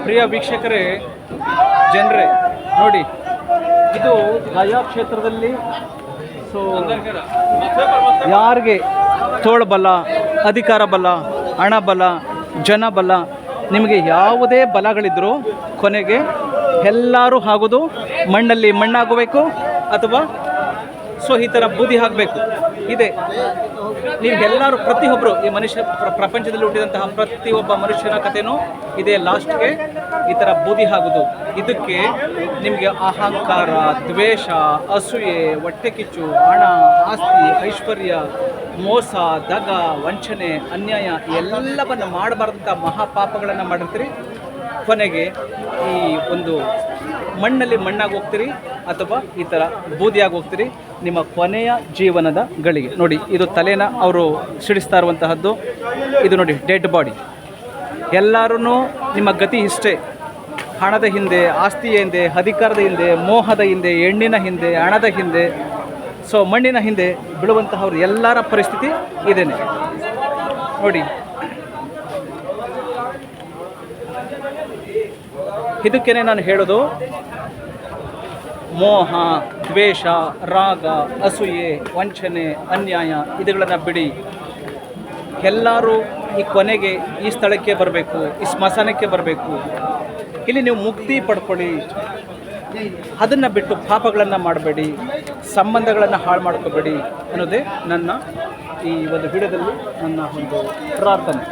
ಪ್ರಿಯ ವೀಕ್ಷಕರೇ, ಜನರೇ ನೋಡಿ, ಇದು ಗಯಾ ಕ್ಷೇತ್ರದಲ್ಲಿ ಸೊ ಯಾರಿಗೆ ತೋಳ್ಬಲ, ಅಧಿಕಾರ ಬಲ, ಹಣ ಬಲ, ಜನ ಬಲ, ನಿಮಗೆ ಯಾವುದೇ ಬಲಗಳಿದ್ರೂ ಕೊನೆಗೆ ಎಲ್ಲರೂ ಆಗೋದು ಮಣ್ಣಲ್ಲಿ ಮಣ್ಣಾಗಬೇಕು ಅಥವಾ ಸೊ ಈ ಥರ ಬೂದಿ ಹಾಕಬೇಕು. ಇದೆ ನೀವೆಲ್ಲರೂ ಪ್ರತಿಯೊಬ್ಬರು ಈ ಮನುಷ್ಯ ಪ್ರಪಂಚದಲ್ಲಿ ಹುಟ್ಟಿದಂತಹ ಪ್ರತಿಯೊಬ್ಬ ಮನುಷ್ಯನ ಕಥೆನೂ ಇದೇ ಲಾಸ್ಟ್ಗೆ ಈ ಥರ ಬೂದಿ ಆಗೋದು. ಇದಕ್ಕೆ ನಿಮಗೆ ಅಹಂಕಾರ, ದ್ವೇಷ, ಅಸೂಯೆ, ಹೊಟ್ಟೆ ಕಿಚ್ಚು, ಹಣ, ಆಸ್ತಿ, ಐಶ್ವರ್ಯ, ಮೋಸ, ದಗ, ವಂಚನೆ, ಅನ್ಯಾಯ ಎಲ್ಲವನ್ನು ಮಾಡಬಾರ್ದಂಥ ಮಹಾಪಾಪಗಳನ್ನು ಮಾಡಿರ್ತೀರಿ. ಕೊನೆಗೆ ಈ ಒಂದು ಮಣ್ಣಲ್ಲಿ ಮಣ್ಣಾಗಿ ಹೋಗ್ತೀರಿ ಅಥವಾ ಈ ಥರ ಬೂದಿಯಾಗಿ ಹೋಗ್ತೀರಿ ನಿಮ್ಮ ಕೊನೆಯ ಜೀವನದ ಗಳಿಗೆ. ನೋಡಿ, ಇದು ತಲೆನ ಅವರು ಸಿಡಿಸ್ತಾ ಇರುವಂತಹದ್ದು. ಇದು ನೋಡಿ ಡೆಡ್ ಬಾಡಿ. ಎಲ್ಲರೂ ನಿಮ್ಮ ಗತಿ ಇಷ್ಟೇ. ಹಣದ ಹಿಂದೆ, ಆಸ್ತಿಯ ಹಿಂದೆ, ಅಧಿಕಾರದ ಹಿಂದೆ, ಮೋಹದ ಹಿಂದೆ, ಹೆಣ್ಣಿನ ಹಿಂದೆ, ಹಣದ ಹಿಂದೆ, ಸೊ ಮಣ್ಣಿನ ಹಿಂದೆ ಬೀಳುವಂತಹವ್ರು ಎಲ್ಲರ ಪರಿಸ್ಥಿತಿ ಇದೇನೆ ನೋಡಿ. ಇದಕ್ಕೇನೆ ನಾನು ಹೇಳೋದು, ಮೋಹ, ದ್ವೇಷ, ರಾಗ, ಅಸೂಯೆ, ವಂಚನೆ, ಅನ್ಯಾಯ ಇದುಗಳನ್ನು ಬಿಡಿ. ಎಲ್ಲರೂ ಈ ಕೊನೆಗೆ ಈ ಸ್ಥಳಕ್ಕೆ ಬರಬೇಕು, ಈ ಸ್ಮಶಾನಕ್ಕೆ ಬರಬೇಕು. ಇಲ್ಲಿ ನೀವು ಮುಕ್ತಿ ಪಡ್ಕೊಳ್ಳಿ. ಅದನ್ನು ಬಿಟ್ಟು ಪಾಪಗಳನ್ನು ಮಾಡಬೇಡಿ, ಸಂಬಂಧಗಳನ್ನು ಹಾಳು ಮಾಡ್ಕೋಬೇಡಿ ಅನ್ನೋದೇ ನನ್ನ ಈ ಒಂದು ವಿಡಿಯೋದಲ್ಲಿ ನನ್ನ ಒಂದು ಪ್ರಾರ್ಥನೆ.